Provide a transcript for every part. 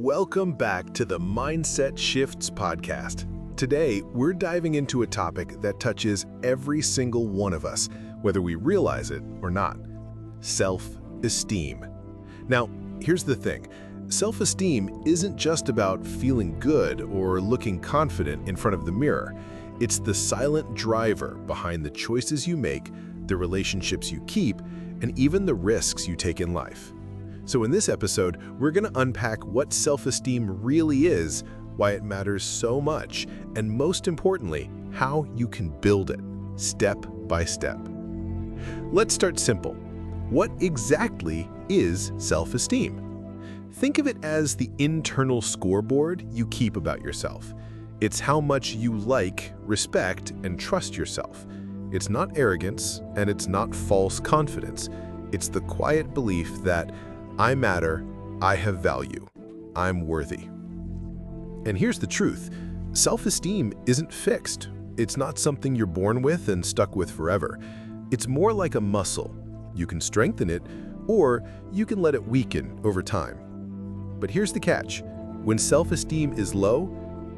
Welcome back to the Mindset Shifts podcast. Today, we're diving into a topic that touches every single one of us, whether we realize it or not: self-esteem. Now, here's the thing. Self-esteem isn't just about feeling good or looking confident in front of the mirror. It's the silent driver behind the choices you make, the relationships you keep, and even the risks you take in life. So in this episode, we're going to unpack what self-esteem really is, why it matters so much, and most importantly, how you can build it, step by step. Let's start simple. What exactly is self-esteem? Think of it as the internal scoreboard you keep about yourself. It's how much you like, respect, and trust yourself. It's not arrogance, and it's not false confidence. It's the quiet belief that I matter, I have value, I'm worthy. And here's the truth. Self-esteem isn't fixed. It's not something you're born with and stuck with forever. It's more like a muscle. You can strengthen it, or you can let it weaken over time. But here's the catch. When self-esteem is low,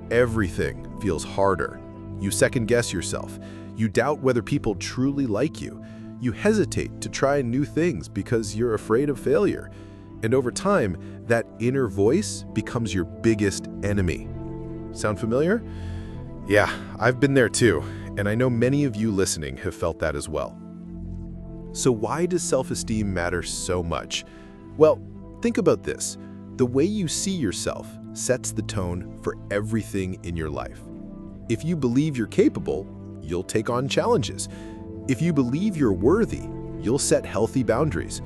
everything feels harder. You second-guess yourself. You doubt whether people truly like you. You hesitate to try new things because you're afraid of failure. And over time, that inner voice becomes your biggest enemy. Sound familiar? Yeah, I've been there too, and I know many of you listening have felt that as well. So why does self-esteem matter so much? Well, think about this. The way you see yourself sets the tone for everything in your life. If you believe you're capable, you'll take on challenges. If you believe you're worthy, you'll set healthy boundaries.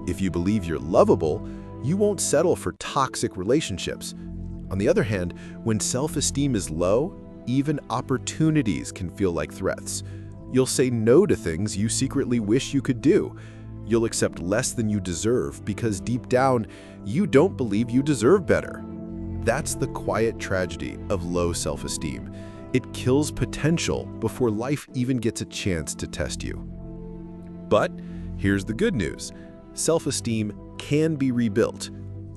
If you believe you're lovable, you won't settle for toxic relationships. On the other hand, when self-esteem is low, even opportunities can feel like threats. You'll say no to things you secretly wish you could do. You'll accept less than you deserve because deep down, you don't believe you deserve better. That's the quiet tragedy of low self-esteem. It kills potential before life even gets a chance to test you. But here's the good news. Self-esteem can be rebuilt,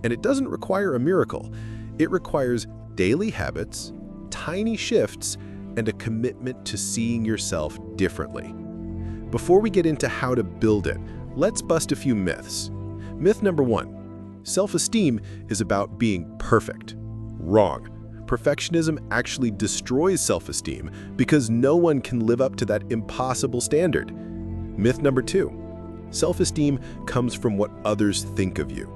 and it doesn't require a miracle. It requires daily habits, tiny shifts, and a commitment to seeing yourself differently. Before we get into how to build it, let's bust a few myths. Myth number 1, self-esteem is about being perfect. Wrong. Perfectionism actually destroys self-esteem because no one can live up to that impossible standard. Myth number 2, self-esteem comes from what others think of you.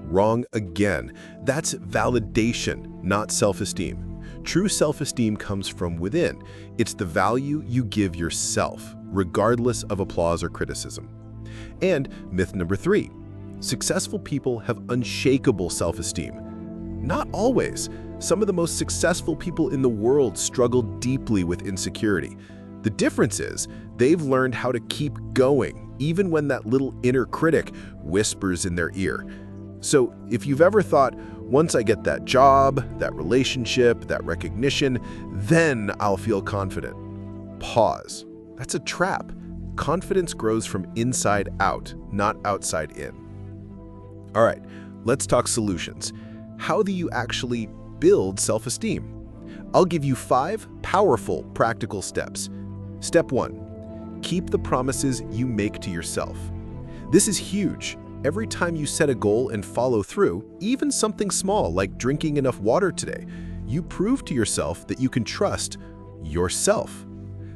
Wrong again. That's validation, not self-esteem. True self-esteem comes from within. It's the value you give yourself, regardless of applause or criticism. And myth number 3, successful people have unshakable self-esteem. Not always. Some of the most successful people in the world struggle deeply with insecurity. The difference is they've learned how to keep going, even when that little inner critic whispers in their ear. So if you've ever thought, once I get that job, that relationship, that recognition, then I'll feel confident. Pause. That's a trap. Confidence grows from inside out, not outside in. All right, let's talk solutions. How do you actually build self-esteem? I'll give you 5 powerful, practical steps. Step 1, keep the promises you make to yourself. This is huge. Every time you set a goal and follow through, even something small like drinking enough water today, you prove to yourself that you can trust yourself.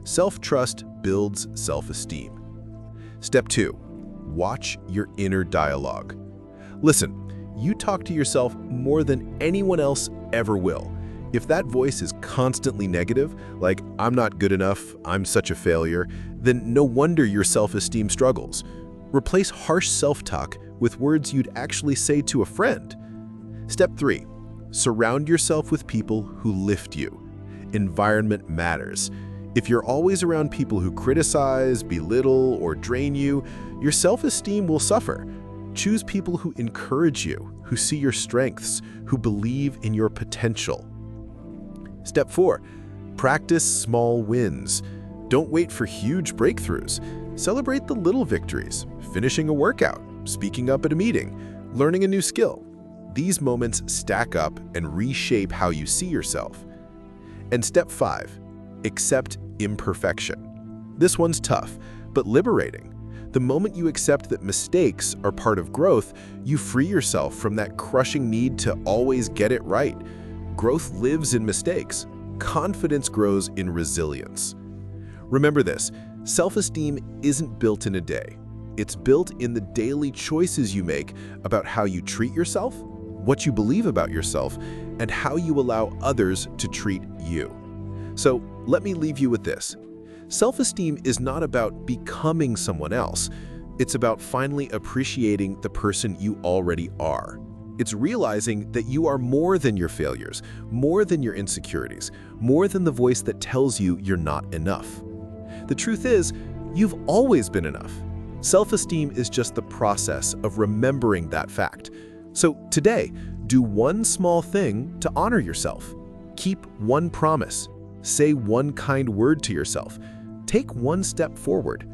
Self-trust builds self-esteem. Step 2, watch your inner dialogue. Listen, you talk to yourself more than anyone else ever will. If that voice is constantly negative, like I'm not good enough, I'm such a failure, then no wonder your self-esteem struggles. Replace harsh self-talk with words you'd actually say to a friend. Step 3, surround yourself with people who lift you. Environment matters. If you're always around people who criticize, belittle, or drain you, your self-esteem will suffer. Choose people who encourage you, who see your strengths, who believe in your potential. Step 4, practice small wins. Don't wait for huge breakthroughs. Celebrate the little victories, finishing a workout, speaking up at a meeting, learning a new skill. These moments stack up and reshape how you see yourself. And step 5, accept imperfection. This one's tough, but liberating. The moment you accept that mistakes are part of growth, you free yourself from that crushing need to always get it right. Growth lives in mistakes. Confidence grows in resilience. Remember this, self-esteem isn't built in a day. It's built in the daily choices you make about how you treat yourself, what you believe about yourself, and how you allow others to treat you. So let me leave you with this. Self-esteem is not about becoming someone else. It's about finally appreciating the person you already are. It's realizing that you are more than your failures, more than your insecurities, more than the voice that tells you you're not enough. The truth is, you've always been enough. Self-esteem is just the process of remembering that fact. So today, do one small thing to honor yourself. Keep one promise. Say one kind word to yourself. Take one step forward.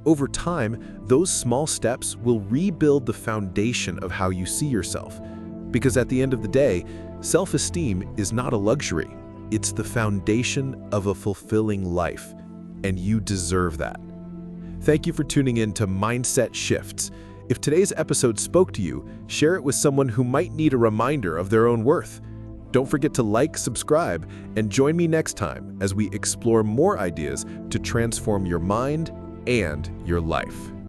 Over time, those small steps will rebuild the foundation of how you see yourself. Because at the end of the day, self-esteem is not a luxury. It's the foundation of a fulfilling life, and you deserve that. Thank you for tuning in to Mindset Shifts. If today's episode spoke to you, share it with someone who might need a reminder of their own worth. Don't forget to like, subscribe, and join me next time as we explore more ideas to transform your mind and your life.